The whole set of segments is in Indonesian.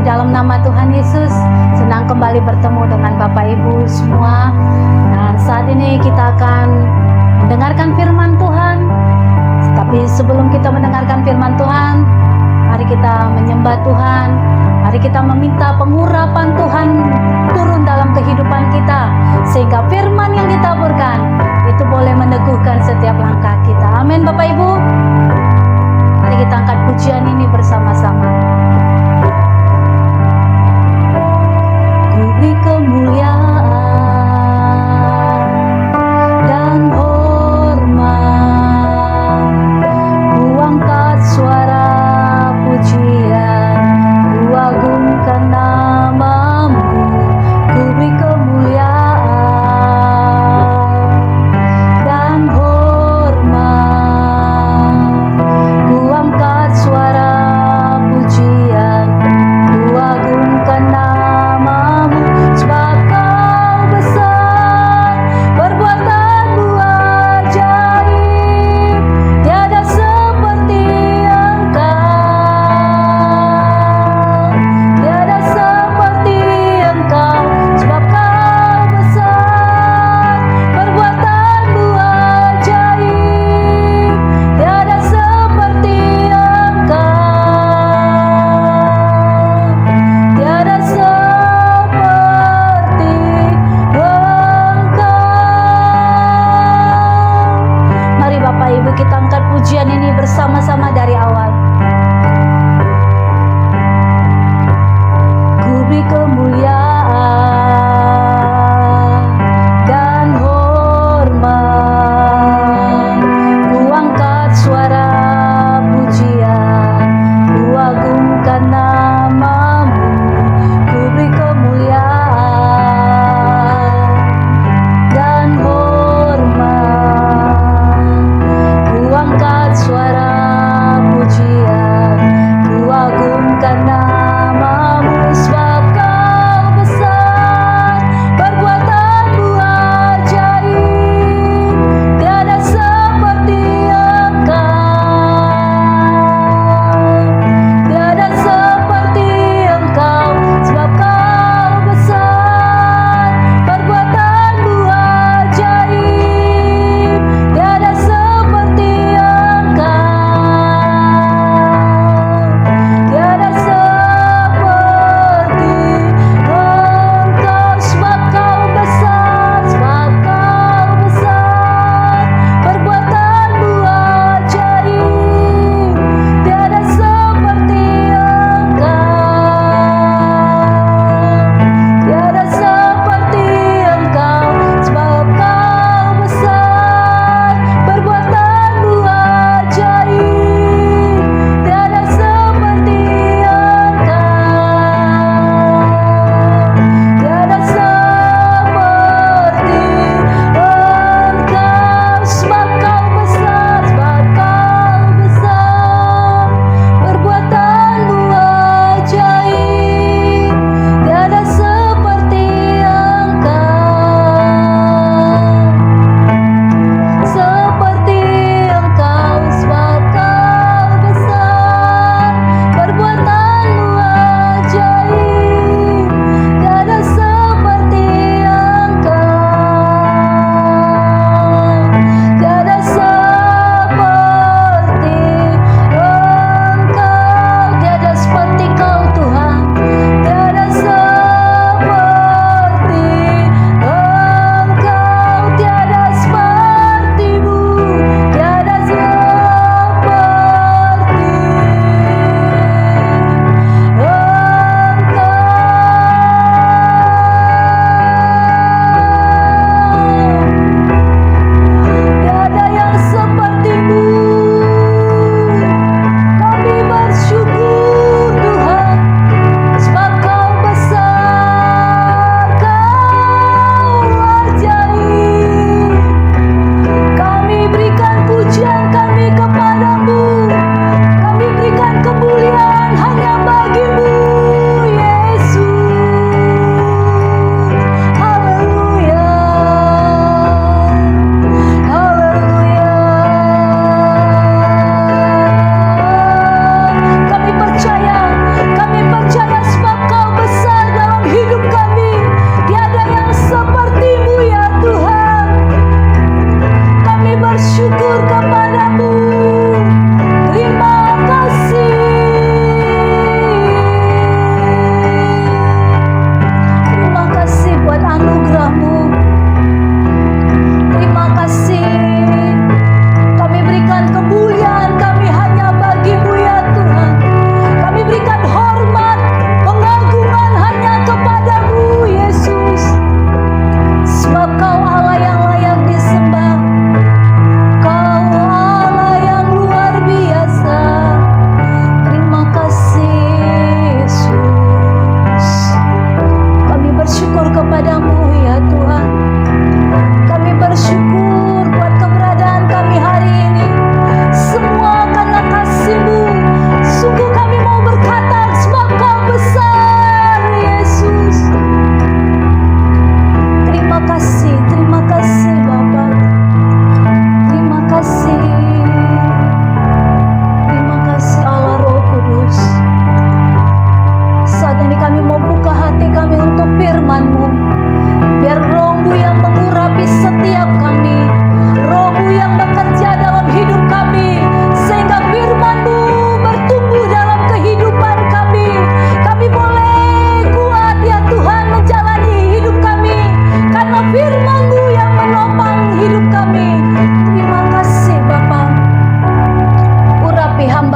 dalam nama Tuhan Yesus, senang kembali bertemu dengan Bapak Ibu semua. Dan saat ini kita akan mendengarkan firman Tuhan. Tapi sebelum kita mendengarkan firman Tuhan, mari kita menyembah Tuhan. Mari kita meminta pengurapan Tuhan turun dalam kehidupan kita, sehingga firman yang ditaburkan itu boleh meneguhkan setiap langkah kita. Amin Bapak Ibu. Mari kita angkat pujian ini bersama-sama. Ku beri kemuliaan dan hormat, ku angkat suara pujian, ku agungkan namamu. Ku beri kemuliaan dan hormat,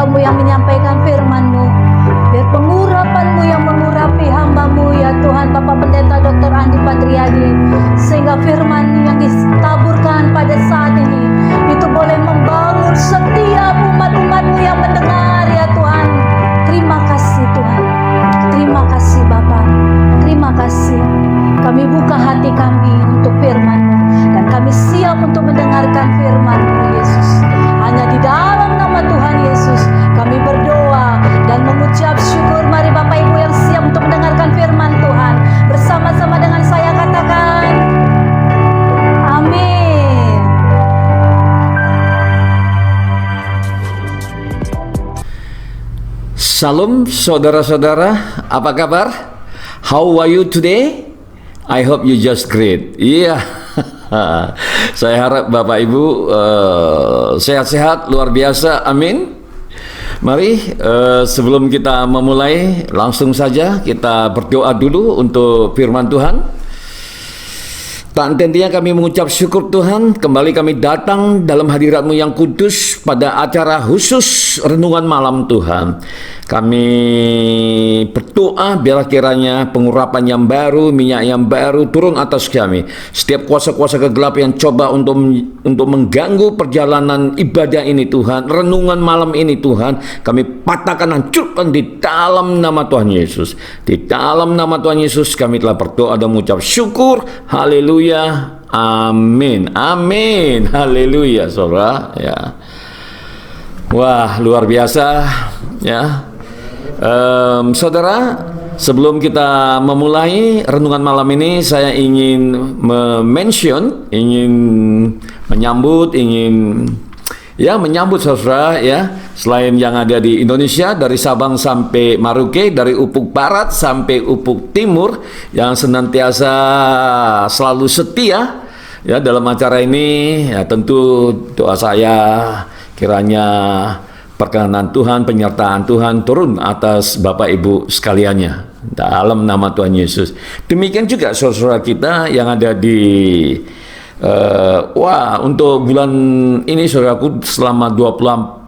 hamba-Mu yang menyampaikan firman-Mu. Biar pengurapan-Mu yang mengurapi hamba-Mu ya Tuhan, Bapak Pendeta Dr. Andi Patriadi, sehingga firman yang ditaburkan pada saat ini itu boleh membangun setiap umat-umat-Mu yang mendengar ya Tuhan. Terima kasih Tuhan, terima kasih Bapak, terima kasih. Kami buka hati kami untuk firman-Mu, dan kami siap untuk mendengarkan firman-Mu Yesus. Hanya di dalam nama Tuhan Yesus kami berdoa dan mengucap syukur. Mari Bapak Ibu yang siap untuk mendengarkan firman Tuhan, bersama-sama dengan saya katakan amin. Salam saudara-saudara, apa kabar? How are you today? I hope you just great. Iya. Saya harap Bapak Ibu sehat-sehat luar biasa. Amin. Mari sebelum kita memulai, langsung saja kita berdoa dulu untuk firman Tuhan. Tak henti-hentinya kami mengucap syukur Tuhan, kembali kami datang dalam hadirat-Mu yang kudus pada acara khusus renungan malam Tuhan. Kami berdoa biarlah kiranya pengurapan yang baru, minyak yang baru turun atas kami. Setiap kuasa-kuasa kegelapan yang coba untuk mengganggu perjalanan ibadah ini Tuhan, renungan malam ini Tuhan, kami patahkan, hancurkan di dalam nama Tuhan Yesus. Di dalam nama Tuhan Yesus kami telah berdoa dan mengucap syukur. Haleluya. Amin. Amin. Haleluya, saudara. Ya. Wah, luar biasa. Ya. Saudara, sebelum kita memulai renungan malam ini, saya ingin menyambut saudara ya, selain yang ada di Indonesia, dari Sabang sampai Maroke, dari Ufuk Barat sampai Ufuk Timur, yang senantiasa selalu setia ya dalam acara ini. Ya, tentu doa saya kiranya perkenan Tuhan, penyertaan Tuhan turun atas Bapak Ibu sekaliannya dalam nama Tuhan Yesus. Demikian juga saudara kita yang ada di untuk bulan ini saudaraku, selama 28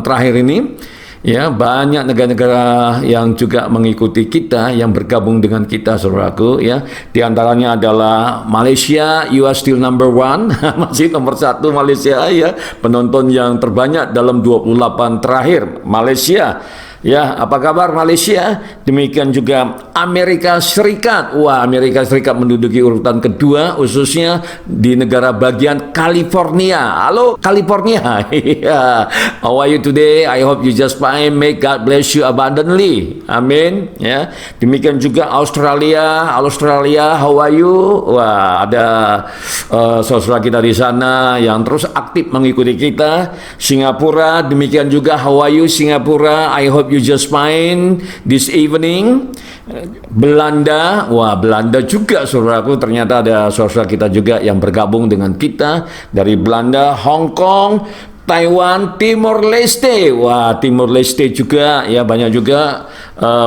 terakhir ini ya, banyak negara-negara yang juga mengikuti kita, yang bergabung dengan kita saudaraku ya. Di antaranya adalah Malaysia. You are still number one. Masih nomor 1 Malaysia ya, penonton yang terbanyak dalam 28 terakhir Malaysia. Ya, apa kabar Malaysia? Demikian juga Amerika Serikat. Wah, Amerika Serikat menduduki urutan kedua, khususnya di negara bagian California. Halo California. How are you today? I hope you just fine. May God bless you abundantly. Amin. Ya. Demikian juga Australia. How are you? Wah, ada saudara kita di sana yang terus aktif mengikuti kita. Singapura, demikian juga how are you Singapura? I hope you just fine this evening. Belanda, wah Belanda juga saudaraku, ternyata ada saudara kita juga yang bergabung dengan kita dari Belanda. Hong Kong, Taiwan, Timor Leste. Wah, Timor Leste juga ya, banyak juga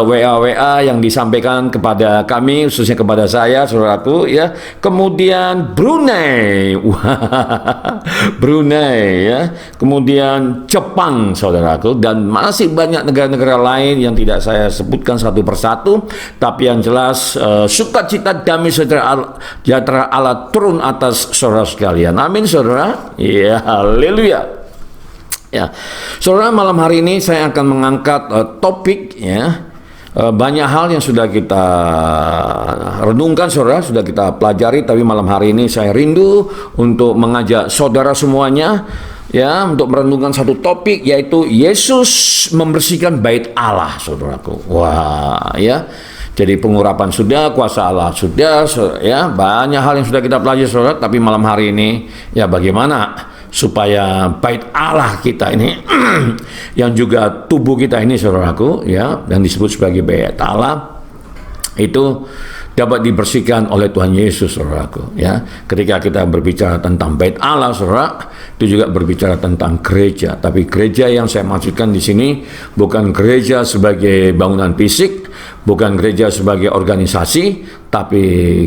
WA yang disampaikan kepada kami, khususnya kepada saya, saudaraku ya. Kemudian Brunei. Wah, Brunei ya. Kemudian Jepang, saudaraku, dan masih banyak negara-negara lain yang tidak saya sebutkan satu persatu, tapi yang jelas sukacita damai sejahtera Allah turun atas saudara sekalian. Amin, saudara. Ya, haleluya. Ya, saudara, malam hari ini saya akan mengangkat topik ya. Banyak hal yang sudah kita renungkan, saudara, sudah kita pelajari, tapi malam hari ini saya rindu untuk mengajak saudara semuanya ya untuk merenungkan satu topik, yaitu Yesus membersihkan bait Allah, saudaraku. Wah, ya. Jadi pengurapan sudah, kuasa Allah sudah, ya, banyak hal yang sudah kita pelajari, saudara. Tapi malam hari ini, ya, bagaimana supaya bait Allah kita ini yang juga tubuh kita ini, saudaraku, ya, yang disebut sebagai bait Allah itu dapat dibersihkan oleh Tuhan Yesus, saudaraku, ya. Ketika kita berbicara tentang bait Allah, saudara, itu juga berbicara tentang gereja. Tapi gereja yang saya maksudkan di sini bukan gereja sebagai bangunan fisik, bukan gereja sebagai organisasi, tapi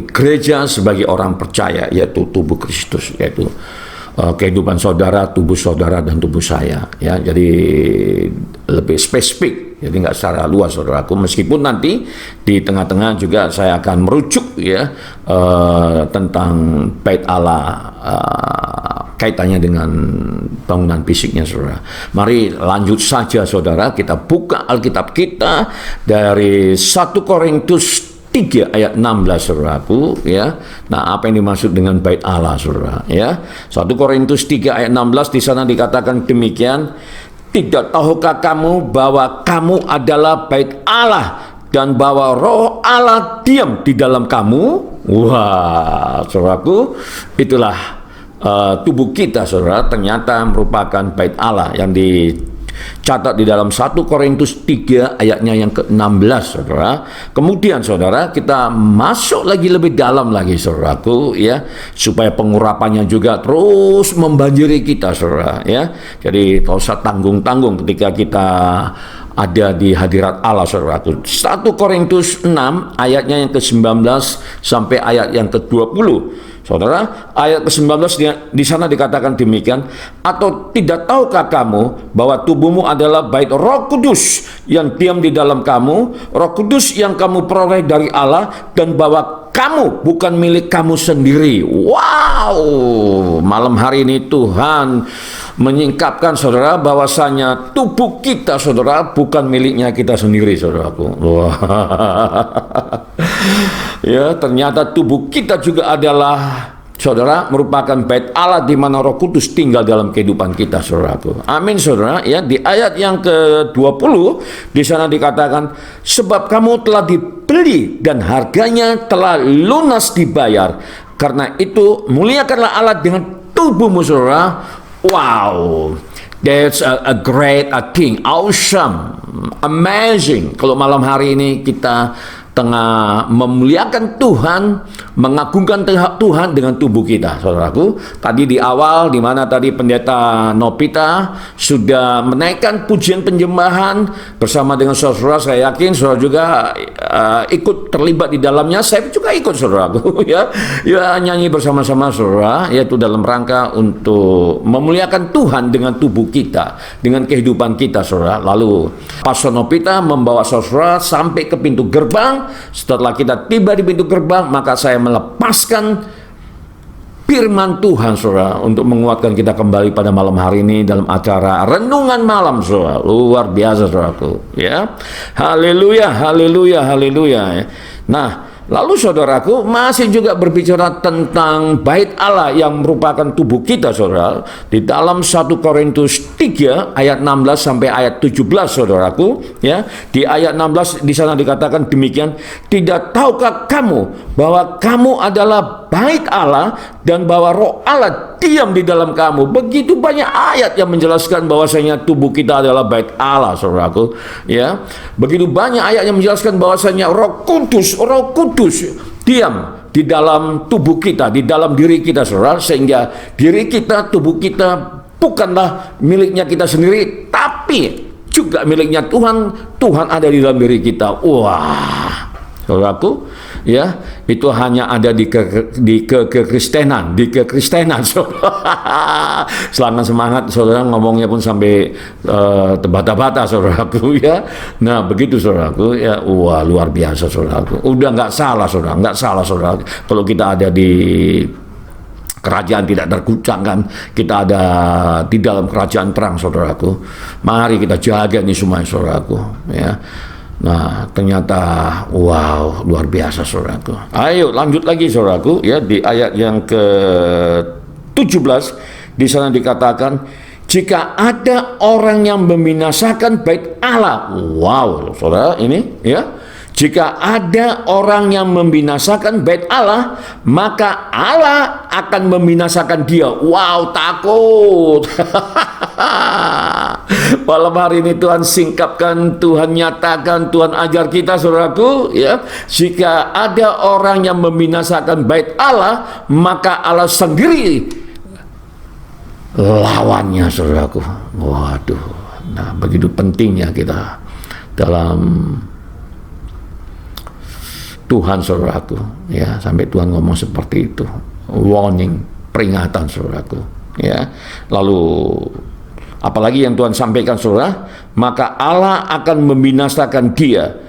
gereja sebagai orang percaya, yaitu tubuh Kristus, yaitu kehidupan saudara, tubuh saudara dan tubuh saya, ya. Jadi lebih spesifik, jadi nggak secara luas, saudaraku. Meskipun nanti di tengah-tengah juga saya akan merujuk, ya, tentang bait Allah, kaitannya dengan bangunan fisiknya, saudara. Mari lanjut saja, saudara. Kita buka Alkitab kita dari 1 Korintus 3 ayat 16, saudaraku, ya. Nah, apa yang dimaksud dengan bait Allah, saudara, ya? 1 Korintus 3 ayat 16, di sana dikatakan demikian, tidak tahukah kamu bahwa kamu adalah bait Allah dan bahwa Roh Allah diam di dalam kamu? Wah, saudaraku, itulah tubuh kita, saudara, ternyata merupakan bait Allah yang dicatat di dalam 1 Korintus 3 ayatnya yang ke-16, saudara. Kemudian, saudara, kita masuk lagi lebih dalam lagi, saudaraku, ya, supaya pengurapannya juga terus membanjiri kita, saudara, ya. Jadi tak usah tanggung-tanggung ketika kita ada di hadirat Allah, saudaraku. 1 Korintus 6 ayatnya yang ke-19 sampai ayat yang ke-20. Saudara, ayat ke-19 di sana dikatakan demikian, atau tidak tahukah kamu bahwa tubuhmu adalah bait Roh Kudus yang diam di dalam kamu, Roh Kudus yang kamu peroleh dari Allah, dan bahwa kamu bukan milik kamu sendiri. Wow, malam hari ini Tuhan menyingkapkan, saudara, bahwasanya tubuh kita, saudara, bukan miliknya kita sendiri, saudaraku. Wah. Ya, ternyata tubuh kita juga adalah, saudara, merupakan bait Allah di mana Roh Kudus tinggal dalam kehidupan kita, saudaraku. Amin, saudara. Ya, di ayat yang ke-20 di sana dikatakan, sebab kamu telah dibeli dan harganya telah lunas dibayar. Karena itu muliakanlah Allah dengan tubuhmu, saudara. Wow, that's a great, a king, awesome, amazing. Kalau malam hari ini kita tengah memuliakan Tuhan, mengagungkan Tuhan dengan tubuh kita, saudaraku. Tadi di awal, di mana tadi pendeta Nopita sudah menaikkan pujian penyembahan bersama dengan saudara. Saya yakin saudara juga ikut terlibat di dalamnya. Saya juga ikut, saudaraku, ya, nyanyi bersama-sama, saudara, yaitu dalam rangka untuk memuliakan Tuhan dengan tubuh kita, dengan kehidupan kita, saudara. Lalu Pastor Nopita membawa saudara sampai ke pintu gerbang. Setelah kita tiba di pintu gerbang, maka saya melepaskan firman Tuhan, saudara, untuk menguatkan kita kembali pada malam hari ini dalam acara renungan malam, saudara. Luar biasa, saudaraku, ya. Haleluya, haleluya, haleluya. Nah, lalu saudaraku masih juga berbicara tentang bait Allah yang merupakan tubuh kita, saudara. Di dalam 1 Korintus 3 ayat 16 sampai ayat 17, saudaraku, ya. Di ayat 16 di sana dikatakan demikian, tidak tahukah kamu bahwa kamu adalah bait Allah dan bahwa Roh Allah diam di dalam kamu? Begitu banyak ayat yang menjelaskan bahwasanya tubuh kita adalah bait Allah, saudaraku, ya. Begitu banyak ayat yang menjelaskan bahwasanya Roh Kudus diam di dalam tubuh kita, di dalam diri kita, saudara, sehingga diri kita, tubuh kita bukanlah miliknya kita sendiri, tapi juga miliknya Tuhan. Tuhan ada di dalam diri kita. Wah, saudaraku, ya, itu hanya ada di kekristenan, saudara. Selamat semangat, saudara, ngomongnya pun sampai terbata-bata, saudaraku, ya. Nah, begitu, saudaraku, ya. Wah, luar biasa, saudaraku. Udah nggak salah, saudara, nggak salah, saudara. Kalau kita ada di kerajaan tidak terguncangkan, kita ada di dalam kerajaan terang, saudaraku. Mari kita jaga ini semua, saudaraku, ya. Nah, ternyata wow, luar biasa, saudaraku. Ayo lanjut lagi, saudaraku, ya, di ayat yang ke-17 di sana dikatakan, jika ada orang yang membinasakan bait Allah. Wow, saudara, ini, ya. Jika ada orang yang membinasakan bait Allah, maka Allah akan membinasakan dia. Wow, takut. Malam hari ini Tuhan singkapkan, Tuhan nyatakan, Tuhan ajar kita, saudaraku, ya. Jika ada orang yang membinasakan bait Allah, maka Allah sendiri lawannya, saudaraku. Waduh. Nah, begitu pentingnya kita dalam Tuhan, saudaraku, ya, sampai Tuhan ngomong seperti itu, warning, peringatan, saudaraku, Ya, lalu apalagi yang Tuhan sampaikan saudara, maka Allah akan membinasakan dia,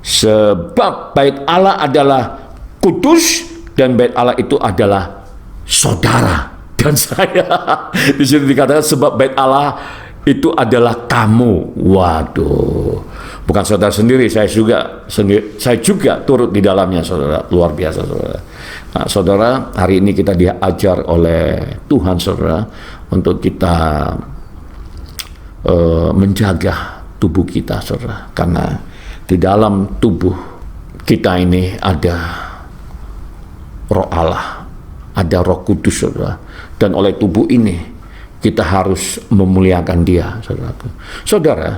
sebab bait Allah adalah kudus dan bait Allah itu adalah saudara dan saya. Di sini dikatakan sebab bait Allah itu adalah kamu. Waduh, bukan saudara sendiri, saya juga turut di dalamnya, saudara. Luar biasa, saudara. Nah, saudara, hari ini kita diajar oleh Tuhan, saudara, untuk kita menjaga tubuh kita, saudara, karena di dalam tubuh kita ini ada Roh Allah, ada Roh Kudus, saudara, dan oleh tubuh ini kita harus memuliakan Dia, saudara. Saudara,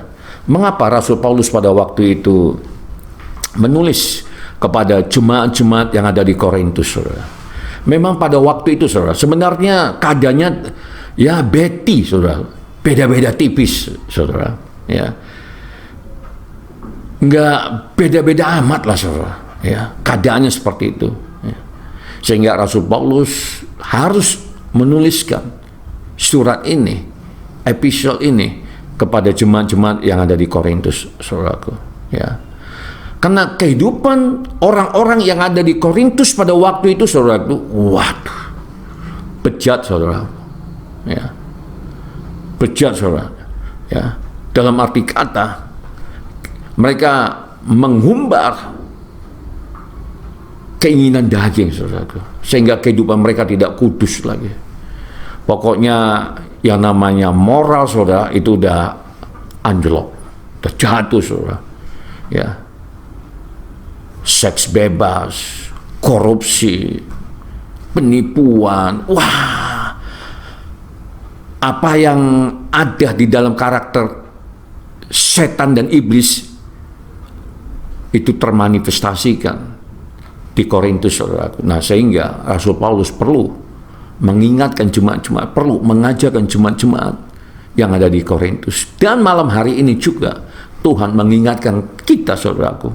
mengapa Rasul Paulus pada waktu itu menulis kepada jemaat-jemaat yang ada di Korintus, saudara? Memang pada waktu itu, saudara, sebenarnya keadaannya ya beti, saudara. Beda-beda tipis, saudara, ya, nggak beda-beda amat lah, saudara, ya, keadaannya seperti itu, ya. Sehingga Rasul Paulus harus menuliskan surat ini, episode ini kepada jemaat-jemaat yang ada di Korintus, saudaraku, ya, karena kehidupan orang-orang yang ada di Korintus pada waktu itu, saudaraku, waduh, bejat, saudara, ya. Bejat, saudara, ya, dalam arti kata mereka menghumbar keinginan daging, saudara, sehingga kehidupan mereka tidak kudus lagi. Pokoknya yang namanya moral, saudara, itu udah anjlok, udah jatuh, saudara, ya. Seks bebas, korupsi, penipuan, wah, apa yang ada di dalam karakter setan dan iblis itu termanifestasikan di Korintus, saudara. Nah, sehingga Rasul Paulus perlu mengingatkan jemaat-jemaat, perlu mengajarkan jemaat-jemaat yang ada di Korintus. Dan malam hari ini juga Tuhan mengingatkan kita, saudaraku,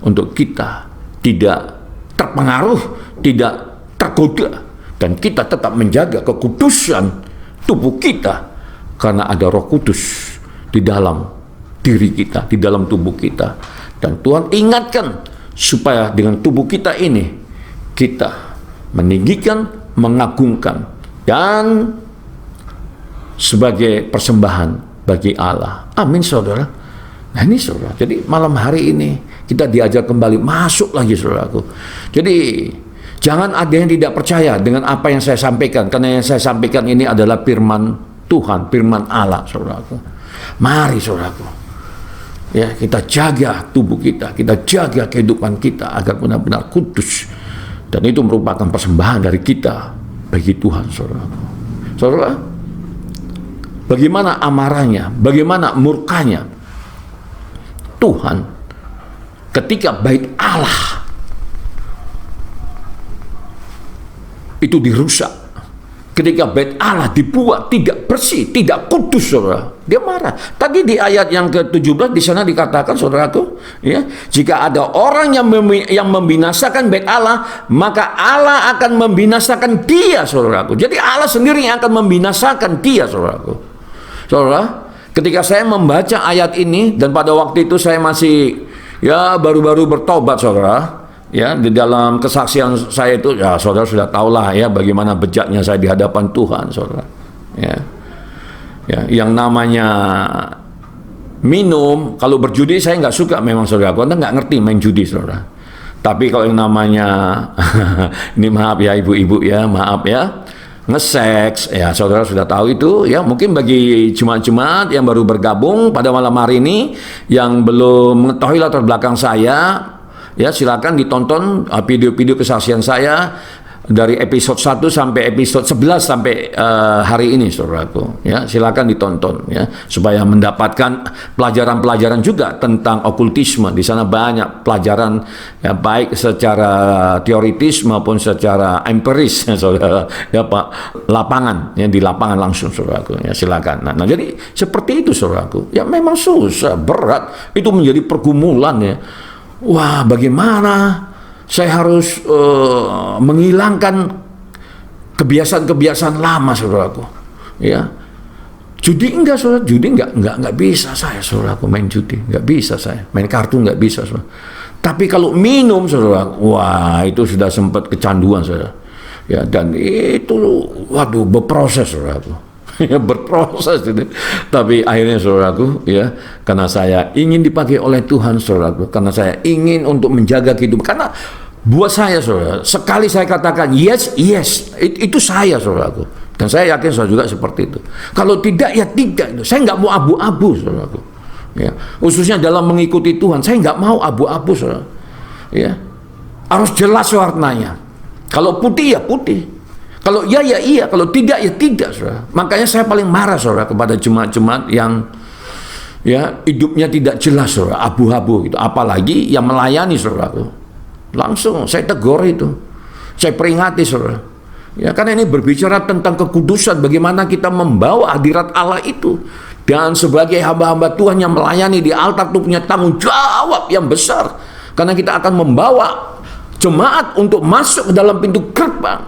untuk kita tidak terpengaruh, tidak tergoda, dan kita tetap menjaga kekudusan tubuh kita, karena ada Roh Kudus di dalam diri kita, di dalam tubuh kita. Dan Tuhan ingatkan supaya dengan tubuh kita ini kita meninggikan, mengagungkan, dan sebagai persembahan bagi Allah. Amin, saudara. Nah, ini, saudara, jadi malam hari ini kita diajar kembali masuk lagi, saudaraku. Jadi jangan ada yang tidak percaya dengan apa yang saya sampaikan, karena yang saya sampaikan ini adalah firman Tuhan, firman Allah, saudaraku. Mari, saudaraku, ya, kita jaga tubuh kita jaga kehidupan kita agar benar-benar kudus, dan itu merupakan persembahan dari kita bagi Tuhan, saudaraku. Saudara, bagaimana amarahnya, bagaimana murkanya Tuhan ketika bait Allah itu dirusak, ketika bait Allah dibuat tidak bersih, tidak kudus, saudara. Dia marah. Tadi di ayat yang ke-17 di sana dikatakan, saudaraku, ya, jika ada orang yang membinasakan bait Allah, maka Allah akan membinasakan dia, saudaraku. Jadi Allah sendiri yang akan membinasakan dia, saudaraku. Saudara, ketika saya membaca ayat ini, dan pada waktu itu saya masih ya baru-baru bertobat, saudara. Ya, di dalam kesaksian saya itu, ya, saudara sudah tahulah ya bagaimana bejatnya saya di hadapan Tuhan, saudara. Ya, ya, yang namanya minum, kalau berjudi saya nggak suka, memang, saudara. Anda nggak ngerti main judi, saudara. Tapi kalau yang namanya ini, maaf ya ibu-ibu ya, maaf ya, nge-seks, ya, saudara sudah tahu itu. Ya, mungkin bagi jemaat-jemaat yang baru bergabung pada malam hari ini, yang belum mengetahui latar belakang saya, ya, silakan ditonton video-video kesaksian saya dari episode 1 sampai episode 11 sampai hari ini, saudaraku. Ya, silakan ditonton ya, supaya mendapatkan pelajaran-pelajaran juga tentang okultisme. Di sana banyak pelajaran, ya, baik secara teoritis maupun secara empiris, ya, saudara. Ya, Pak, lapangan, ya, di lapangan langsung, saudaraku. Ya, silakan. Nah, jadi seperti itu, saudaraku. Ya, memang susah, berat, itu menjadi pergumulan, ya. Wah, bagaimana saya harus menghilangkan kebiasaan-kebiasaan lama, saudaraku. Ya, judi enggak, saudara. Judi enggak bisa saya, saudaraku, main judi. Enggak bisa saya. Main kartu enggak bisa, saudara. Tapi kalau minum, saudara, wah, itu sudah sempat kecanduan, saudara. Ya, dan itu, waduh, berproses, saudaraku. Ya, berproses itu. Tapi akhirnya, saudaraku, ya, karena saya ingin dipakai oleh Tuhan, saudaraku, karena saya ingin untuk menjaga kehidupan. Karena buat saya, saudara, sekali saya katakan yes, itu saya, saudaraku. Dan saya yakin saudara juga seperti itu. Kalau tidak, ya tidak. Saya nggak mau abu-abu, saudaraku. Ya, khususnya dalam mengikuti Tuhan, saya nggak mau abu-abu, saudara. Ya, harus jelas warnanya. Kalau putih, ya putih. Kalau iya, ya iya. Kalau tidak, ya tidak, saudara. Makanya saya paling marah, saudara, kepada jemaat-jemaat yang ya hidupnya tidak jelas, saudara, abu-abu gitu. Apalagi yang melayani, saudaraku. Langsung saya tegur itu. Saya peringati, saudara. Ya, karena ini berbicara tentang kekudusan, bagaimana kita membawa hadirat Allah itu. Dan sebagai hamba-hamba Tuhan yang melayani di altar itu punya tanggung jawab yang besar. Karena kita akan membawa jemaat untuk masuk ke dalam pintu gerbang.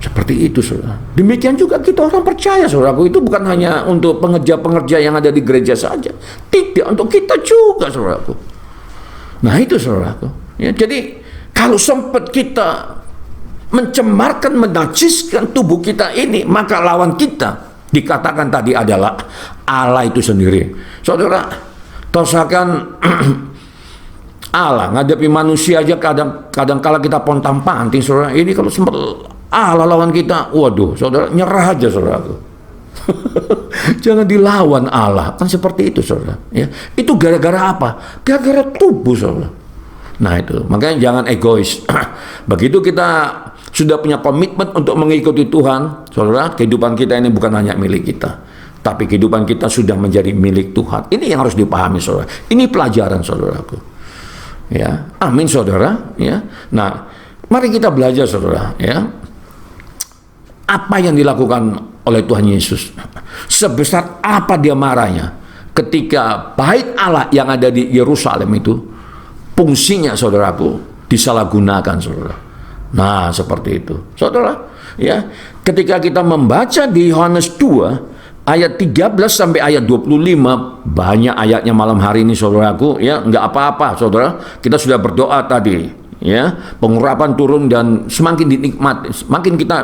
Seperti itu, saudara. Demikian juga kita orang percaya, saudaraku. Itu bukan hanya untuk pengerja-pengerja yang ada di gereja saja. Tidak, untuk kita juga, saudaraku. Nah, itu, saudaraku. Ya, jadi kalau sempat kita mencemarkan, menajiskan tubuh kita ini, maka lawan kita dikatakan tadi adalah Allah itu sendiri. Saudara, tosakan Allah ngadepi manusia aja kadang kala kita pontang-panting, saudara. Ini kalau sempat Allah lawan kita, waduh, saudara, nyerah aja, saudaraku. Jangan dilawan Allah, kan seperti itu, saudara. Ya, itu gara-gara apa? Gara-gara tubuh, saudara. Nah, itu makanya jangan egois. Begitu kita sudah punya komitmen untuk mengikuti Tuhan, saudara, kehidupan kita ini bukan hanya milik kita, tapi kehidupan kita sudah menjadi milik Tuhan. Ini yang harus dipahami, saudara. Ini pelajaran, saudaraku. Ya, amin, saudara. Ya, nah, mari kita belajar, saudara. Ya, apa yang dilakukan oleh Tuhan Yesus? Sebesar apa dia marahnya ketika bait Allah yang ada di Yerusalem itu fungsinya, saudaraku, disalahgunakan, saudara. Nah, seperti itu, saudara. Ya, ketika kita membaca di Yohanes 2 ayat 13 sampai ayat 25, banyak ayatnya malam hari ini, saudaraku. Ya, nggak apa-apa, saudara. Kita sudah berdoa tadi, ya, pengurapan turun dan semakin dinikmati, semakin kita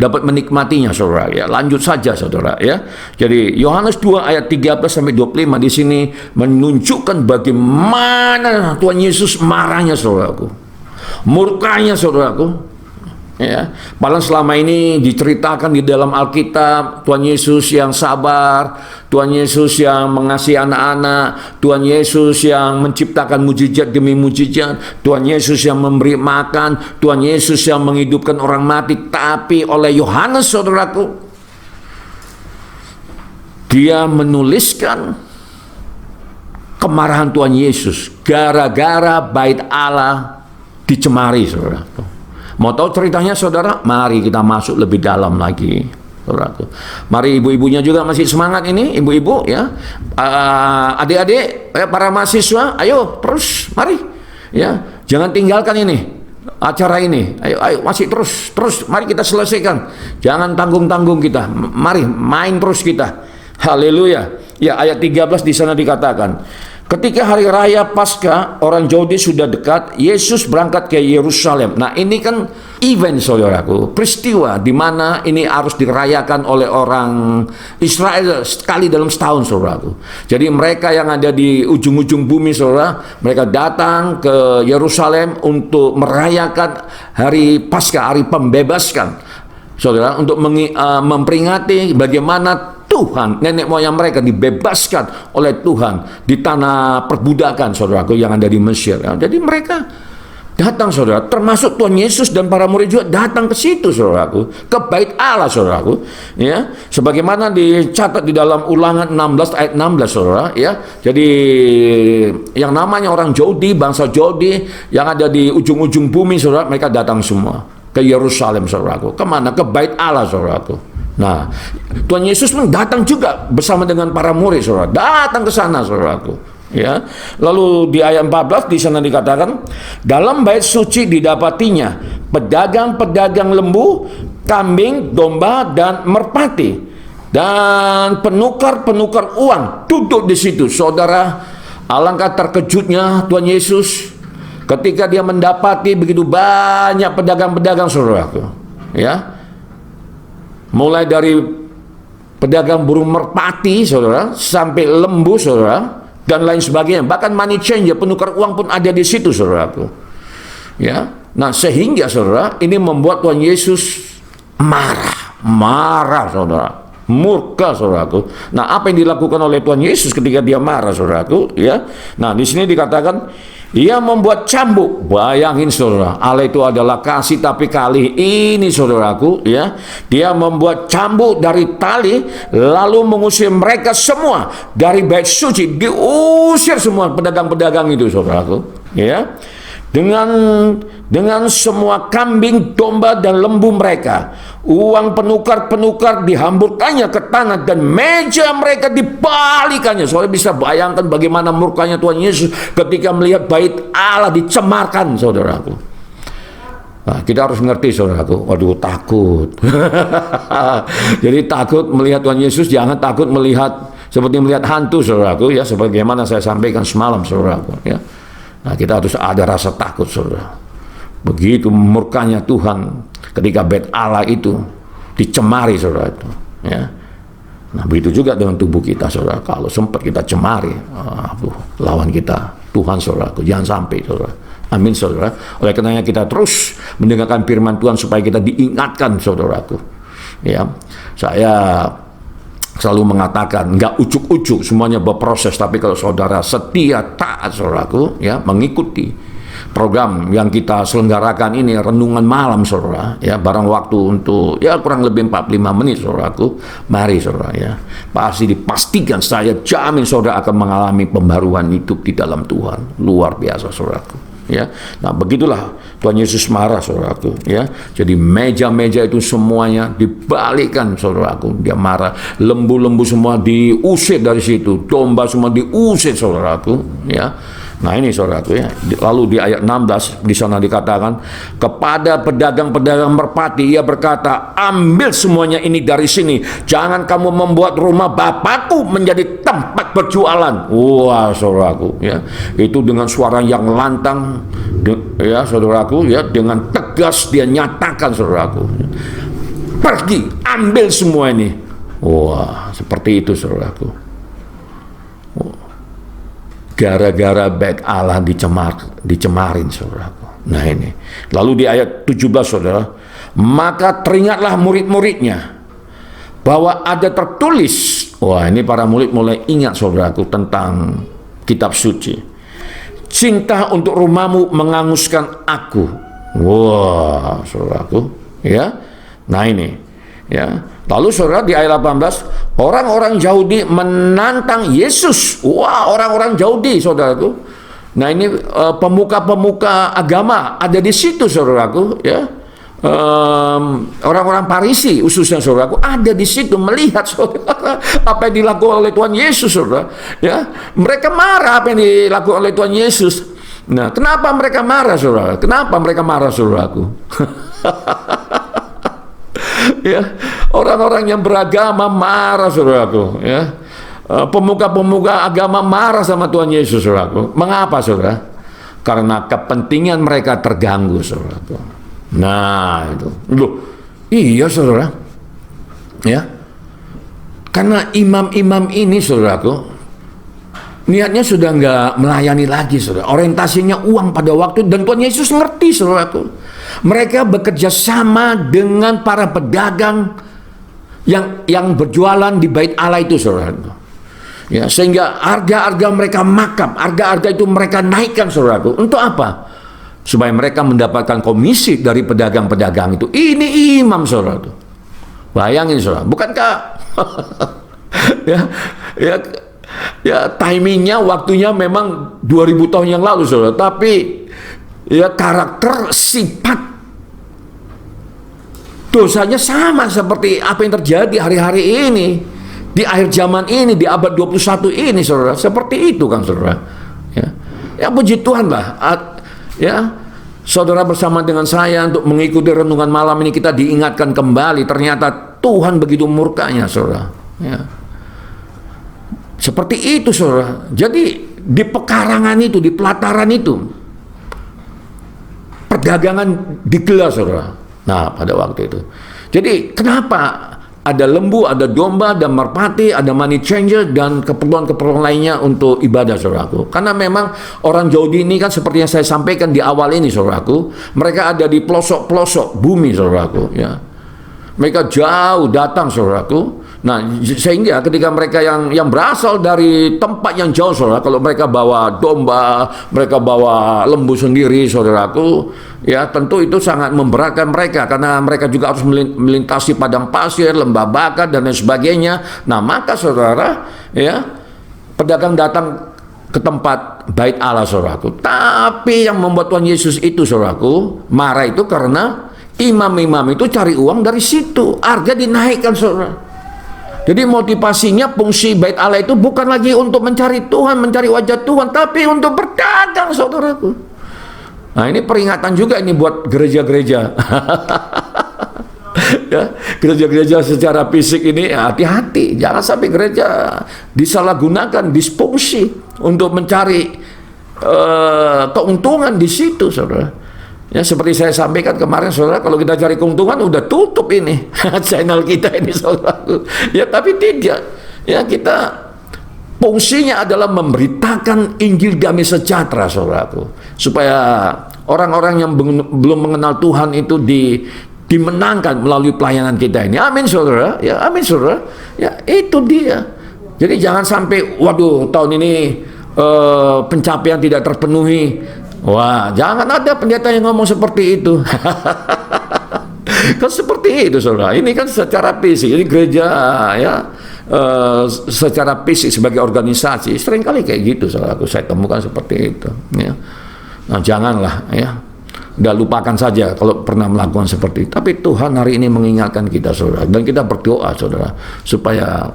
dapat menikmatinya, saudara. Ya, lanjut saja, saudara. Ya, jadi Yohanes 2 ayat 13 sampai 25 di sini menunjukkan bagaimana Tuhan Yesus marahnya, saudaraku. Murkanya, saudaraku. Ya, malah selama ini diceritakan di dalam Alkitab, Tuhan Yesus yang sabar, Tuhan Yesus yang mengasihi anak-anak, Tuhan Yesus yang menciptakan mujizat demi mujizat, Tuhan Yesus yang memberi makan, Tuhan Yesus yang menghidupkan orang mati. Tapi oleh Yohanes, saudaraku, dia menuliskan kemarahan Tuhan Yesus gara-gara bait Allah dicemari, saudaraku. Mau tahu ceritanya, saudara? Mari kita masuk lebih dalam lagi, saudaraku. Mari ibu-ibunya juga masih semangat ini, ibu-ibu, ya. Adik-adik, para mahasiswa, ayo terus, mari, ya. Jangan tinggalkan ini acara ini. Ayo masih terus. Mari kita selesaikan. Jangan tanggung-tanggung kita. Mari main terus kita. Haleluya. Ya, ayat 13 di sana dikatakan, ketika hari raya Paskah, orang Yahudi sudah dekat, Yesus berangkat ke Yerusalem. Nah, ini kan event, saudaraku, peristiwa di mana ini harus dirayakan oleh orang Israel sekali dalam setahun, saudaraku. Jadi mereka yang ada di ujung-ujung bumi, saudara, mereka datang ke Yerusalem untuk merayakan hari Paskah, hari pembebaskan, saudara, untuk memperingati bagaimana Tuhan, nenek moyang mereka dibebaskan oleh Tuhan di tanah perbudakan, saudaraku, yang ada di Mesir. Ya, jadi mereka datang, saudara, termasuk Tuhan Yesus dan para murid juga datang ke situ, saudaraku, ke bait Allah, saudaraku. Ya, sebagaimana dicatat di dalam Ulangan 16 ayat 16, saudara. Ya, jadi yang namanya orang Yahudi, bangsa Yahudi yang ada di ujung-ujung bumi, saudara, mereka datang semua ke Yerusalem, saudaraku. Kemana? Ke bait Allah, saudaraku. Nah, Tuhan Yesus pun datang juga bersama dengan para murid, saudara. Datang ke sana, saudaraku. Ya. Lalu di ayat 14 di sana dikatakan, dalam bait suci didapatinya pedagang-pedagang lembu, kambing, domba dan merpati, dan penukar-penukar uang duduk di situ. Saudara, alangkah terkejutnya Tuhan Yesus ketika dia mendapati begitu banyak pedagang-pedagang, saudaraku. Ya. Mulai dari pedagang burung merpati, saudara, sampai lembu, saudara, dan lain sebagainya. Bahkan money changer, penukar uang pun ada di situ, saudaraku. Ya. Nah, sehingga saudara, ini membuat Tuhan Yesus marah, saudara. Murka, saudaraku. Nah, apa yang dilakukan oleh Tuhan Yesus ketika dia marah, saudaraku? Ya. Nah, di sini dikatakan ia membuat cambuk. Bayangin, saudara, Allah itu adalah kasih, tapi kali ini, saudaraku, ya, dia membuat cambuk dari tali, lalu mengusir mereka semua dari bait suci. Diusir semua pedagang-pedagang itu, saudaraku, ya. Dengan semua kambing, domba, dan lembu mereka. Uang penukar-penukar dihamburkannya ke tanah, dan meja mereka dibalikannya. Saudara bisa bayangkan bagaimana murkanya Tuhan Yesus ketika melihat bait Allah dicemarkan, saudaraku. Nah, kita harus ngerti, saudaraku. Waduh, takut. Jadi takut melihat Tuhan Yesus, jangan takut melihat seperti melihat hantu, saudaraku, ya, sebagaimana saya sampaikan semalam, saudaraku, ya. Nah, kita harus ada rasa takut, saudara. Begitu murkanya Tuhan ketika bait Allah itu dicemari, saudara, itu, ya. Nah, begitu juga dengan tubuh kita, saudara. Kalau sempat kita cemari, lawan kita Tuhan, saudaraku. Jangan sampai, saudara. Amin, saudara. Oleh karenanya kita terus mendengarkan firman Tuhan supaya kita diingatkan, saudaraku. Ya, saya selalu mengatakan, nggak ucuk-ucuk, semuanya berproses. Tapi kalau saudara setia, taat, saudaraku, ya, mengikuti program yang kita selenggarakan ini, renungan malam, saudara, ya, barang waktu untuk ya kurang lebih 45 menit, saudaraku. Mari, saudara, ya, pasti dipastikan, saya jamin saudara akan mengalami pembaruan hidup di dalam Tuhan. Luar biasa, saudaraku. Ya, nah begitulah Tuhan Yesus marah, saudaraku. Ya, jadi meja-meja itu semuanya dibalikkan, saudaraku. Dia marah, lembu-lembu semua diusir dari situ, domba semua diusir, saudaraku. Ya, nah ini, saudaraku, ya. Lalu di ayat 16 di sana dikatakan, kepada pedagang-pedagang merpati ia berkata, ambil semuanya ini dari sini, jangan kamu membuat rumah Bapakku menjadi tempat berjualan. Wah, saudaraku, ya, itu dengan suara yang lantang, ya, saudaraku, ya, dengan tegas dia nyatakan, saudaraku, pergi, ambil semua ini. Wah, seperti itu, saudaraku. Gara-gara bait Allah dicemarin, saudaraku. Nah ini. Lalu di ayat 17, saudara, maka teringatlah murid-muridnya bahwa ada tertulis. Wah, ini para murid mulai ingat, saudaraku, tentang kitab suci. Cinta untuk rumahmu menghanguskan aku. Wah, saudaraku, ya. Nah ini, ya. Lalu, saudara, di ayat 18, orang-orang Yahudi menantang Yesus. Wah, orang-orang Yahudi, saudaraku. Nah ini pemuka-pemuka agama ada di situ, saudaraku, ya. Orang-orang Farisi khususnya, saudaraku, ada di situ melihat, saudara, apa yang dilakukan oleh Tuhan Yesus, saudara. Ya, mereka marah apa yang dilakukan oleh Tuhan Yesus. Nah, kenapa mereka marah, saudara? Kenapa mereka marah, saudaraku? Ya, orang-orang yang beragama marah, saudaraku, ya. Pemuka-pemuka agama marah sama Tuhan Yesus, saudaraku. Mengapa, saudara? Karena kepentingan mereka terganggu, saudaraku. Nah, itu. Loh, iya, saudara. Ya. Karena imam-imam ini, saudaraku, niatnya sudah nggak melayani lagi, saudara. Orientasinya uang pada waktu, dan Tuhan Yesus ngerti, saudaraku. Mereka bekerja sama dengan para pedagang yang berjualan di bait Allah itu, saudaraku. Ya, sehingga harga-harga mereka makap, harga-harga itu mereka naikkan, saudaraku. Untuk apa? Supaya mereka mendapatkan komisi dari pedagang-pedagang itu. Ini imam, saudaraku. Bayangin, saudara. Bukankah ya timingnya, waktunya memang 2000 tahun yang lalu, saudara. Tapi ya karakter, sifat, dosanya sama seperti apa yang terjadi hari-hari ini. Di akhir zaman ini, di abad 21 ini, saudara, seperti itu kan, saudara. Ya puji Tuhan lah. Ya, saudara bersama dengan saya untuk mengikuti renungan malam ini, kita diingatkan kembali, ternyata Tuhan begitu murkanya, saudara. Ya. Seperti itu, saudara. Jadi di pekarangan itu, di pelataran itu, perdagangan digelar, saudara. Nah, pada waktu itu. Jadi kenapa ada lembu, ada domba, ada merpati, ada money changer, dan keperluan-keperluan lainnya untuk ibadah, saudaraku. Karena memang orang Yahudi ini kan seperti yang saya sampaikan di awal ini, saudaraku, mereka ada di pelosok-pelosok bumi, saudaraku. Ya. Mereka jauh datang, saudaraku. Nah, sehingga ketika mereka yang berasal dari tempat yang jauh, saudara, kalau mereka bawa domba, mereka bawa lembu sendiri, saudaraku, ya tentu itu sangat memberatkan mereka, karena mereka juga harus melintasi padang pasir, lembah bakar, dan lain sebagainya. Nah, maka saudara, ya, pedagang datang ke tempat bait Allah, saudaraku. Tapi yang membuat Tuhan Yesus itu, saudaraku, marah itu karena imam-imam itu cari uang dari situ, harga dinaikkan, saudara. Jadi motivasinya, fungsi bait Allah itu bukan lagi untuk mencari Tuhan, mencari wajah Tuhan, tapi untuk berdagang, saudaraku. Nah, ini peringatan juga ini buat gereja-gereja. Ya, gereja-gereja secara fisik ini hati-hati, jangan sampai gereja disalahgunakan, disfungsi untuk mencari keuntungan di situ, saudara. Ya, seperti saya sampaikan kemarin, saudara, kalau kita cari keuntungan udah tutup ini channel kita ini, saudara. Ya, tapi tidak. Ya, kita fungsinya adalah memberitakan Injil damai sejahtera, saudaraku, supaya orang-orang yang belum mengenal Tuhan itu dimenangkan melalui pelayanan kita ini. Amin, saudara. Ya, amin, saudara. Ya, itu dia. Jadi jangan sampai, waduh, tahun ini pencapaian tidak terpenuhi. Wah, jangan ada pendeta yang ngomong seperti itu. Kan seperti itu, saudara. Ini kan secara fisik, ini gereja, ya, secara fisik sebagai organisasi seringkali kayak gitu, saudara. Saya temukan seperti itu. Ya. Nah, janganlah, ya. Udah lupakan saja kalau pernah melakukan seperti itu. Tapi Tuhan hari ini mengingatkan kita, saudara, dan kita berdoa, saudara, supaya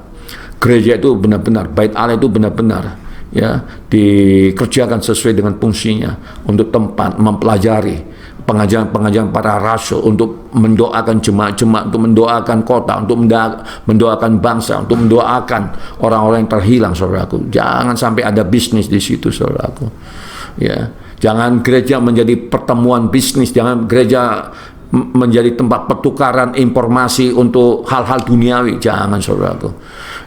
gereja itu benar-benar, bait Allah itu benar-benar, ya, dikerjakan sesuai dengan fungsinya, untuk tempat mempelajari pengajaran-pengajaran para rasul, untuk mendoakan jemaat-jemaat, untuk mendoakan kota, untuk mendoakan bangsa, untuk mendoakan orang-orang yang terhilang, saudaraku. Jangan sampai ada bisnis di situ, saudaraku. Ya, jangan gereja menjadi pertemuan bisnis, jangan gereja menjadi tempat pertukaran informasi untuk hal-hal duniawi, jangan, saudaraku.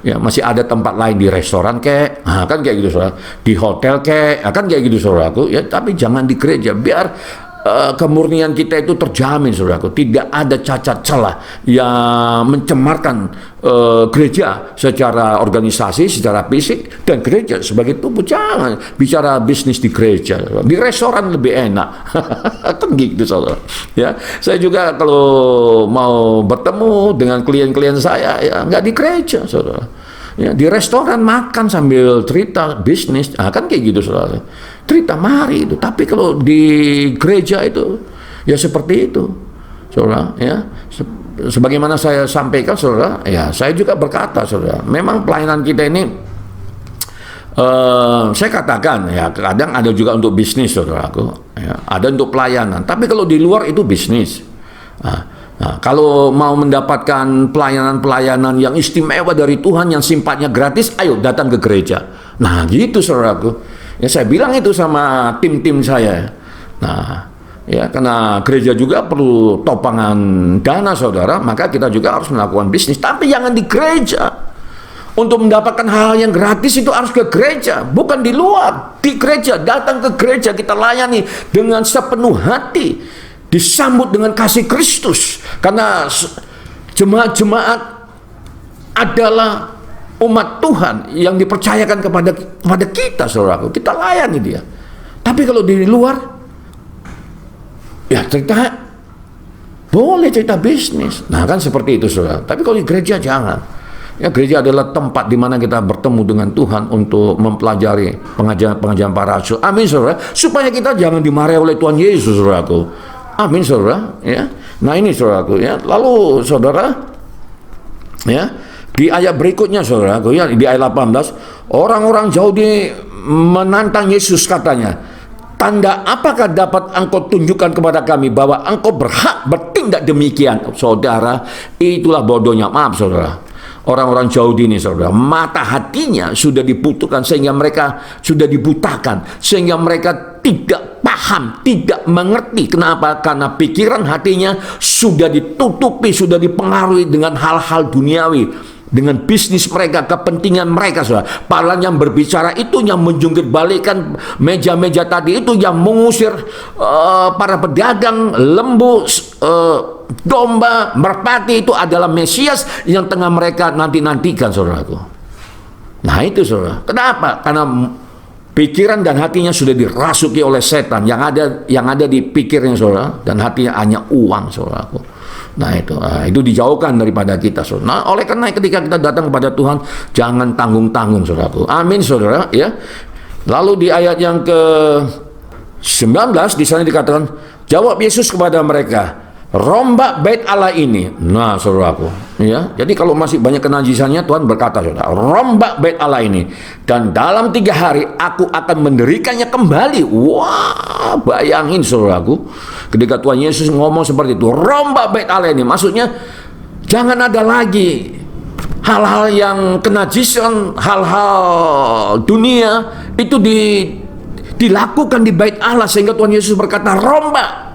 Ya, masih ada tempat lain di restoran kek, nah, kan kayak gitu, saudara. Di hotel kek, nah, kan kayak gitu, saudaraku. Ya, tapi jangan di gereja, biar kemurnian kita itu terjamin, saudaraku. Tidak ada cacat celah yang mencemarkan gereja secara organisasi, secara fisik, dan gereja sebagai tubuh. Jangan bicara bisnis di gereja, di restoran lebih enak. Kan gitu, saudara. Ya, saya juga kalau mau bertemu dengan klien-klien saya, ya nggak di gereja, saudara. Ya, di restoran makan sambil cerita bisnis, nah, kan kayak gitu, saudara. Cerita mari itu. Tapi kalau di gereja itu ya seperti itu, saudara. Ya, sebagaimana saya sampaikan, saudara. Ya, saya juga berkata, saudara, memang pelayanan kita ini, saya katakan, ya, kadang ada juga untuk bisnis, saudaraku. Ya, ada untuk pelayanan. Tapi kalau di luar itu bisnis. Nah, kalau mau mendapatkan pelayanan-pelayanan yang istimewa dari Tuhan, yang sifatnya gratis, ayo datang ke gereja. Nah, gitu, saudaraku. Ya, saya bilang itu sama tim-tim saya. Nah, ya, karena gereja juga perlu topangan dana, saudara, maka kita juga harus melakukan bisnis. Tapi jangan di gereja. Untuk mendapatkan hal yang gratis itu harus ke gereja, bukan di luar. Di gereja, datang ke gereja, kita layani dengan sepenuh hati, disambut dengan kasih Kristus, karena jemaat-jemaat adalah umat Tuhan yang dipercayakan kepada kita, saudaraku. Kita layani dia. Tapi kalau di luar, ya cerita, boleh cerita bisnis. Nah, kan seperti itu, saudara. Tapi kalau di gereja jangan. Ya, gereja adalah tempat di mana kita bertemu dengan Tuhan untuk mempelajari pengajaran-pengajaran para rasul. Amin, saudara. Supaya kita jangan dimarahi oleh Tuhan Yesus, saudaraku. Amin, saudara. Ya. Nah, ini, saudaraku, ya. Lalu, saudara, ya, Di ayat berikutnya saudaraku, ya, di ayat 18, orang-orang Yahudi menantang Yesus, katanya, tanda apakah dapat engkau tunjukkan kepada kami bahwa engkau berhak bertindak demikian? Saudara, itulah bodohnya, maaf saudara, orang-orang Yahudi ini saudara, mata hatinya sudah diputukan sehingga mereka sudah dibutakan, sehingga mereka tidak paham, tidak mengerti. Kenapa? Karena pikiran hatinya sudah ditutupi, sudah dipengaruhi dengan hal-hal duniawi, dengan bisnis mereka, kepentingan mereka, saudara. Padahal yang berbicara itu, yang menjungkit balikan meja-meja tadi itu, yang mengusir para pedagang lembu, domba, merpati, itu adalah Mesias yang tengah mereka nanti-nantikan, saudaraku. Nah itu saudara. Kenapa? Karena pikiran dan hatinya sudah dirasuki oleh setan. Yang ada di pikirnya saudara dan hatinya hanya uang, saudaraku. Nah itu dijauhkan daripada kita, saudara. Nah oleh karena ketika kita datang kepada Tuhan, jangan tanggung-tanggung, saudaraku. Amin, saudara. Ya. Lalu di ayat yang ke 19 di sana dikatakan, jawab Yesus kepada mereka, rombak bait Allah ini. Nah saudaraku, ya, jadi kalau masih banyak kenajisannya, Tuhan berkata, saudara, rombak bait Allah ini, dan dalam 3 hari aku akan mendirikannya kembali. Wah, bayangin saudaraku, ketika Tuhan Yesus ngomong seperti itu, rombak bait Allah ini, maksudnya jangan ada lagi hal-hal yang kenajisan, hal-hal dunia itu dilakukan di bait Allah, sehingga Tuhan Yesus berkata rombak.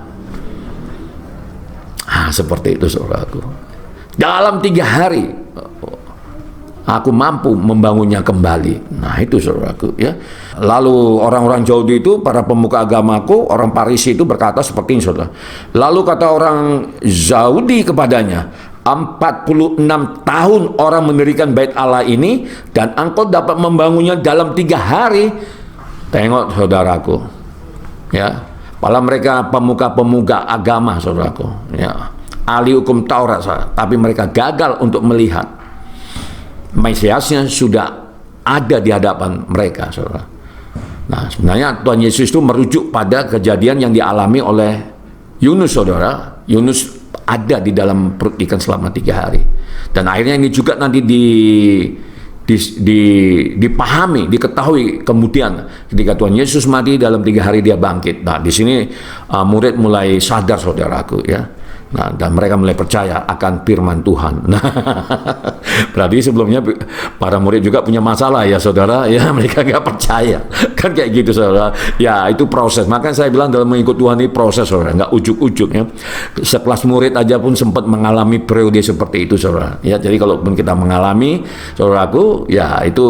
Seperti itu saudaraku. Dalam 3 hari aku mampu membangunnya kembali. Nah itu saudaraku, ya. Lalu orang-orang Yahudi itu, para pemuka agamaku, orang Farisi itu berkata seperti ini, saudara. Lalu kata orang Yahudi kepadanya, 46 tahun orang mendirikan bait Allah ini, dan engkau dapat membangunnya dalam 3 hari. Tengok saudaraku, ya. Padahal mereka pemuka-pemuka agama, saudaraku, ya, ahli hukum Taurat, saudara. Tapi mereka gagal untuk melihat Mesiasnya sudah ada di hadapan mereka, saudara. Nah sebenarnya Tuhan Yesus itu merujuk pada kejadian yang dialami oleh Yunus, saudara. Yunus ada di dalam perut ikan selama 3 hari, dan akhirnya ini juga nanti dipahami, diketahui kemudian ketika Tuhan Yesus mati, dalam 3 hari dia bangkit. Nah di sini murid mulai sadar, saudaraku, ya. Nah, dan mereka mulai percaya akan firman Tuhan. Nah, berarti sebelumnya para murid juga punya masalah, ya saudara, ya, mereka nggak percaya, kan kayak gitu, saudara. Ya itu proses. Makanya saya bilang dalam mengikut Tuhan ini proses, saudara, nggak ujuk-ujuk, ya. Sekelas murid aja pun sempat mengalami periode seperti itu, saudara. Ya, jadi kalaupun kita mengalami, saudaraku, ya itu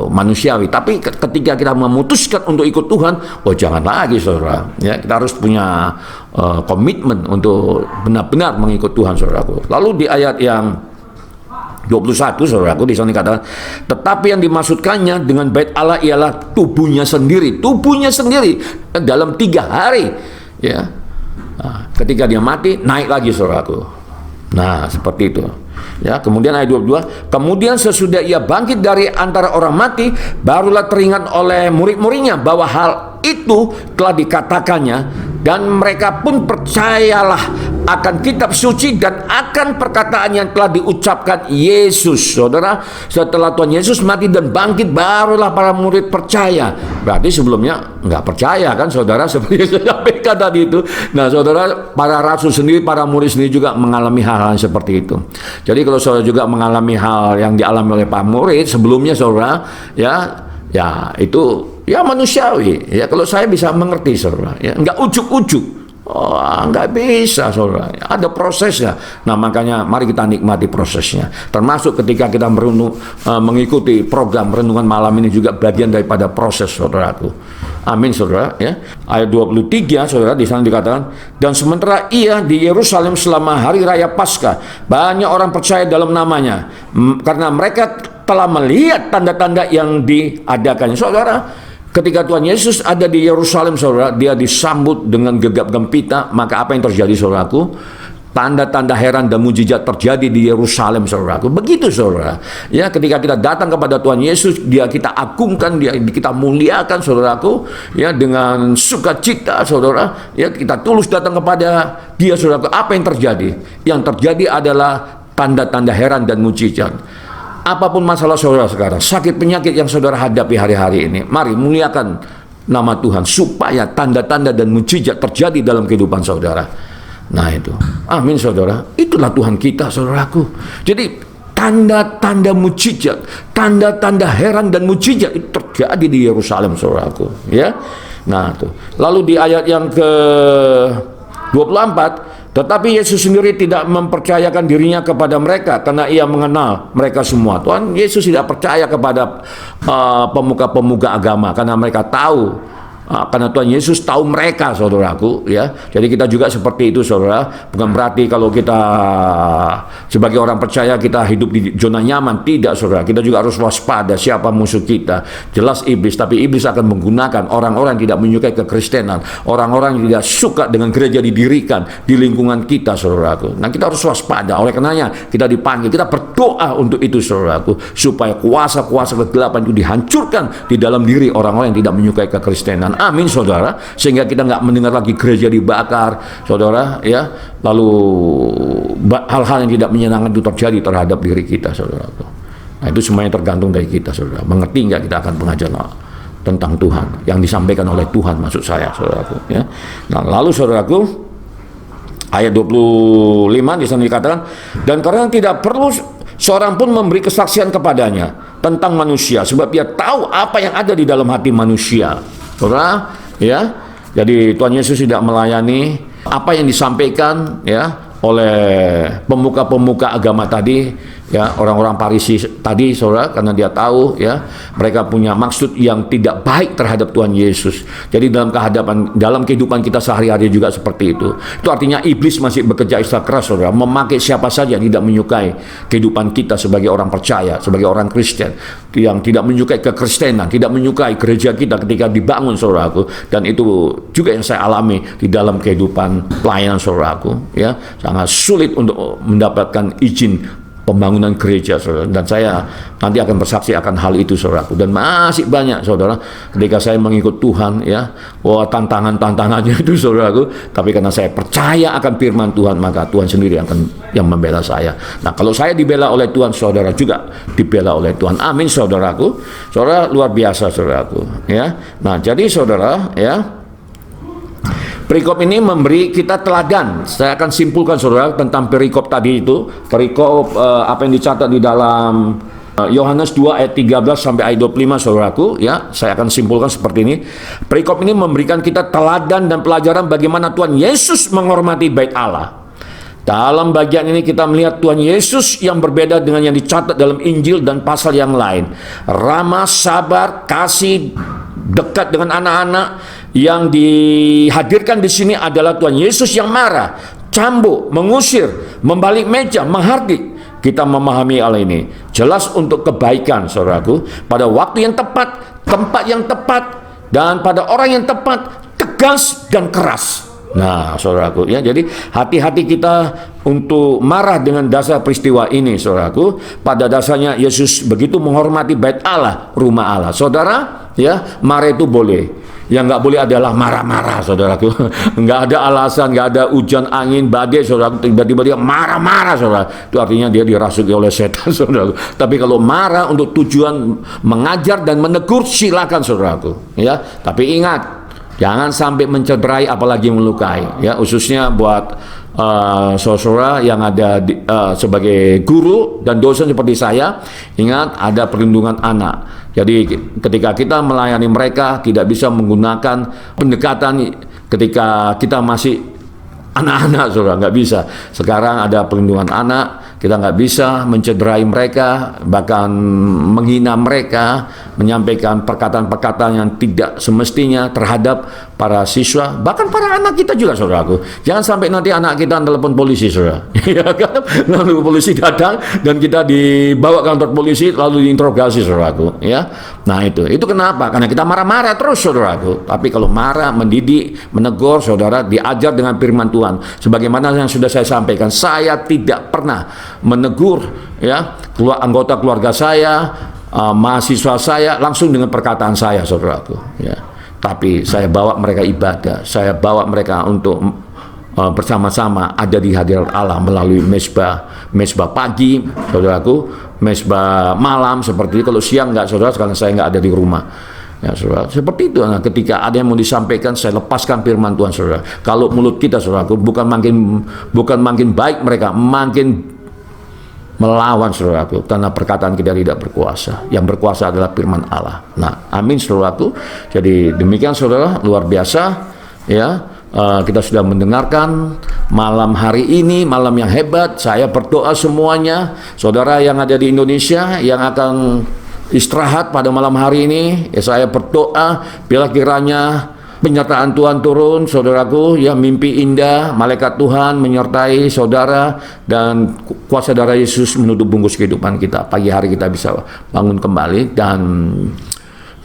manusiawi. Tapi ketika kita memutuskan untuk ikut Tuhan, oh jangan lagi, saudara. Ya, kita harus punya komitmen untuk benar-benar mengikut Tuhan, saudaraku. Lalu di ayat yang 21, saudaraku, di sana dikatakan, tetapi yang dimaksudkannya dengan bait Allah ialah tubuhnya sendiri dalam 3 hari, ya. Nah, ketika dia mati, naik lagi, saudaraku. Nah seperti itu, ya. Kemudian ayat 22, kemudian sesudah ia bangkit dari antara orang mati, barulah teringat oleh murid-muridnya bahwa hal itu telah dikatakannya, dan mereka pun percayalah akan kitab suci dan akan perkataan yang telah diucapkan Yesus, saudara. Setelah Tuhan Yesus mati dan bangkit, barulah para murid percaya. Berarti sebelumnya nggak percaya, kan, saudara, seperti saya sampaikan tadi itu. Nah saudara, para rasul sendiri, para murid sendiri juga mengalami hal-hal seperti itu. Jadi kalau saudara juga mengalami hal yang dialami oleh para murid sebelumnya, saudara, ya itu ya manusiawi, ya. Kalau saya bisa mengerti, saudara, ya, nggak ujuk-ujuk. Oh, nggak bisa, saudara. Ada prosesnya. Nah makanya mari kita nikmati prosesnya. Termasuk ketika kita mengikuti program renungan malam ini juga bagian daripada proses, saudaraku. Amin, saudara, ya. Ayat 23, saudara, di sana dikatakan, dan sementara ia di Yerusalem selama hari raya Paskah, banyak orang percaya dalam namanya, karena mereka telah melihat tanda-tanda yang diadakannya, saudara. Ketika Tuhan Yesus ada di Yerusalem, saudara, dia disambut dengan gegap gempita. Maka apa yang terjadi, saudaraku? Tanda-tanda heran dan mujizat terjadi di Yerusalem, saudaraku. Begitu, saudara. Ya, ketika kita datang kepada Tuhan Yesus, dia kita agungkan, dia kita muliakan, saudaraku. Ya, dengan sukacita, saudara. Ya, kita tulus datang kepada dia, saudaraku. Apa yang terjadi? Yang terjadi adalah tanda-tanda heran dan mujizat. apapun masalah saudara sekarang, sakit penyakit yang saudara hadapi hari-hari ini, mari muliakan nama Tuhan supaya tanda-tanda dan mujizat terjadi dalam kehidupan saudara. Nah itu, amin saudara. Itulah Tuhan kita, saudaraku. Jadi tanda-tanda mujizat, tanda-tanda heran dan mujizat itu terjadi di Yerusalem, saudaraku. Ya, nah tuh. Lalu di ayat yang ke 24, tetapi Yesus sendiri tidak mempercayakan dirinya kepada mereka karena ia mengenal mereka semua. Tuhan Yesus tidak percaya kepada pemuka-pemuka agama karena mereka tahu, karena Tuhan Yesus tahu mereka, saudaraku, ya. Jadi kita juga seperti itu, saudara. Bukan berarti kalau kita sebagai orang percaya kita hidup di zona nyaman, tidak, saudara. Kita juga harus waspada siapa musuh kita. Jelas iblis, tapi iblis akan menggunakan orang-orang yang tidak menyukai kekristenan, orang-orang yang tidak suka dengan gereja didirikan di lingkungan kita, saudaraku. Nah, kita harus waspada. Oleh karenanya kita dipanggil, kita berdoa untuk itu, saudaraku, supaya kuasa-kuasa kegelapan itu dihancurkan di dalam diri orang-orang yang tidak menyukai kekristenan. Amin, saudara. Sehingga kita nggak mendengar lagi gereja dibakar, saudara, ya. Lalu hal-hal yang tidak menyenangkan itu terjadi terhadap diri kita, saudara. Nah, itu semuanya tergantung dari kita, saudara. Mengerti nggak kita akan pengajaran tentang Tuhan yang disampaikan oleh Tuhan, maksud saya, saudaraku, ya. Nah, lalu saudaraku, ayat 25 di sana dikatakan, dan karena tidak perlu seorang pun memberi kesaksian kepadanya tentang manusia, sebab dia tahu apa yang ada di dalam hati manusia. Saudara, ya. Jadi Tuhan Yesus tidak melayani apa yang disampaikan, ya, oleh pemuka-pemuka agama tadi, ya, orang-orang Farisi tadi, saudara, karena dia tahu, ya, mereka punya maksud yang tidak baik terhadap Tuhan Yesus. Jadi dalam kehidupan kita sehari-hari juga seperti itu. Itu artinya iblis masih bekerja ekstra keras, saudara, memakai siapa saja yang tidak menyukai kehidupan kita sebagai orang percaya, sebagai orang Kristen, yang tidak menyukai kekristenan, tidak menyukai gereja kita ketika dibangun, saudaraku. Dan itu juga yang saya alami di dalam kehidupan pelayanan, saudaraku, ya. Sangat sulit untuk mendapatkan izin pembangunan gereja, saudara. Dan saya nanti akan bersaksi akan hal itu, saudaraku. Dan masih banyak, saudara, ketika saya mengikut Tuhan, ya, tantangannya itu, saudaraku. Tapi karena saya percaya akan firman Tuhan, maka Tuhan sendiri akan yang membela saya. Nah, kalau saya dibela oleh Tuhan, saudara juga dibela oleh Tuhan. Amin, saudaraku. Saudara, luar biasa, saudaraku, ya. Nah, jadi saudara, ya, perikop ini memberi kita teladan. Saya akan simpulkan, saudara, tentang perikop tadi itu. Perikop apa yang dicatat di dalam Yohanes 2 ayat 13 sampai ayat 25, saudaraku, ya. Saya akan simpulkan seperti ini. Perikop ini memberikan kita teladan dan pelajaran bagaimana Tuhan Yesus menghormati bait Allah. Dalam bagian ini kita melihat Tuhan Yesus yang berbeda dengan yang dicatat dalam Injil dan pasal yang lain. Ramah, sabar, kasih, dekat dengan anak-anak. Yang dihadirkan di sini adalah Tuhan Yesus yang marah, cambuk, mengusir, membalik meja, menghardik. Kita memahami hal ini jelas untuk kebaikan, saudaraku, pada waktu yang tepat, tempat yang tepat, dan pada orang yang tepat, tegas dan keras. Nah, saudaraku, ya, jadi hati-hati kita untuk marah dengan dasar peristiwa ini, saudaraku. Pada dasarnya Yesus begitu menghormati bait Allah, rumah Allah. Saudara, ya, marah itu boleh. Yang nggak boleh adalah marah-marah, saudaraku. Nggak ada alasan, nggak ada hujan, angin, badai, saudaraku. Tiba-tiba dia marah-marah, saudara. Itu artinya dia dirasuki oleh setan, saudaraku. Tapi kalau marah untuk tujuan mengajar dan menegur, silakan, saudaraku. Ya, tapi ingat, jangan sampai mencederai apalagi melukai, ya, khususnya buat saudara yang ada sebagai guru dan dosen seperti saya. Ingat, ada perlindungan anak. Jadi ketika kita melayani mereka tidak bisa menggunakan pendekatan ketika kita masih anak-anak, saudara, nggak bisa. Sekarang ada perlindungan anak, kita nggak bisa mencederai mereka, bahkan menghina mereka, menyampaikan perkataan-perkataan yang tidak semestinya terhadap para siswa, bahkan para anak kita juga, saudaraku. Jangan sampai nanti anak kita telepon polisi, saudara. Ya kan? Lalu polisi datang dan kita dibawa ke kantor polisi lalu diinterogasi, saudaraku. Ya, nah itu kenapa? Karena kita marah-marah terus, saudaraku. Tapi kalau marah, mendidik, menegur, saudara, diajar dengan firman Tuhan. Sebagaimana yang sudah saya sampaikan, saya tidak pernah menegur, ya, anggota keluarga saya, mahasiswa saya langsung dengan perkataan saya, saudaraku, ya. Tapi saya bawa mereka ibadah, saya bawa mereka untuk bersama-sama ada di hadirat Allah melalui mesbah pagi, saudaraku, mesbah malam seperti itu. Kalau siang enggak, saudara, karena saya enggak ada di rumah. Ya, saudara, seperti itu. Nah, ketika ada yang mau disampaikan, saya lepaskan firman Tuhan, saudara. Kalau mulut kita, saudaraku, bukan makin baik, mereka makin melawan, saudaraku, karena perkataan kita tidak berkuasa. Yang berkuasa adalah firman Allah. Nah, amin, saudaraku. Jadi demikian, saudara, luar biasa. Ya, kita sudah mendengarkan malam hari ini, malam yang hebat. Saya berdoa semuanya, saudara yang ada di Indonesia yang akan istirahat pada malam hari ini, ya, saya berdoa bila kiranya penyertaan Tuhan turun, saudaraku, ya, mimpi indah, malaikat Tuhan menyertai saudara, dan kuasa darah Yesus menutup bungkus kehidupan kita. Pagi hari kita bisa bangun kembali, dan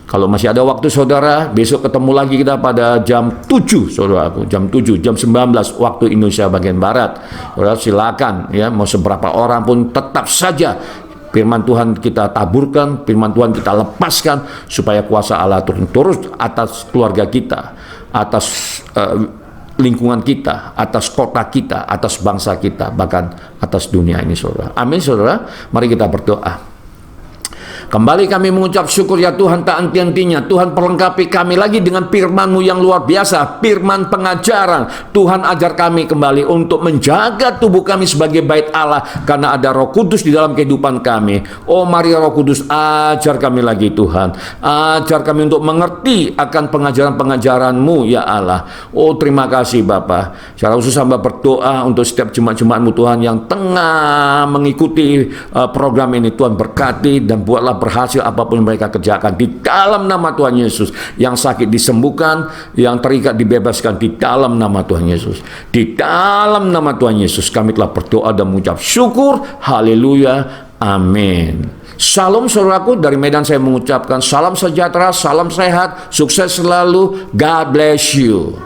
kalau masih ada waktu, saudara, besok ketemu lagi kita pada jam 7, saudaraku, jam 7, jam 19 waktu Indonesia bagian Barat. Saudara, silakan, ya, mau seberapa orang pun tetap saja firman Tuhan kita taburkan, firman Tuhan kita lepaskan, supaya kuasa Allah turun atas keluarga kita, atas lingkungan kita, atas kota kita, atas bangsa kita, bahkan atas dunia ini, saudara. Amin, saudara. Mari kita berdoa. Kembali kami mengucap syukur, ya Tuhan, tak henti-hentinya. Tuhan, perlengkapi kami lagi dengan firman-Mu yang luar biasa, firman pengajaran. Tuhan, ajar kami kembali untuk menjaga tubuh kami sebagai bait Allah, karena ada Roh Kudus di dalam kehidupan kami. Oh, mari Roh Kudus, ajar kami lagi, Tuhan. Ajar kami untuk mengerti akan pengajaran-pengajaran-Mu, ya Allah. Oh, terima kasih Bapa. Secara khusus hamba berdoa untuk setiap jemaat-jemaat-Mu, Tuhan, yang tengah mengikuti program ini. Tuhan, berkati dan buatlah berhasil apapun mereka kerjakan di dalam nama Tuhan Yesus. Yang sakit disembuhkan, yang terikat dibebaskan di dalam nama Tuhan Yesus. Di dalam nama Tuhan Yesus kami telah berdoa dan mengucap syukur. Haleluya. Amin. Salam, saudaraku, dari Medan saya mengucapkan salam sejahtera, salam sehat, sukses selalu. God bless you.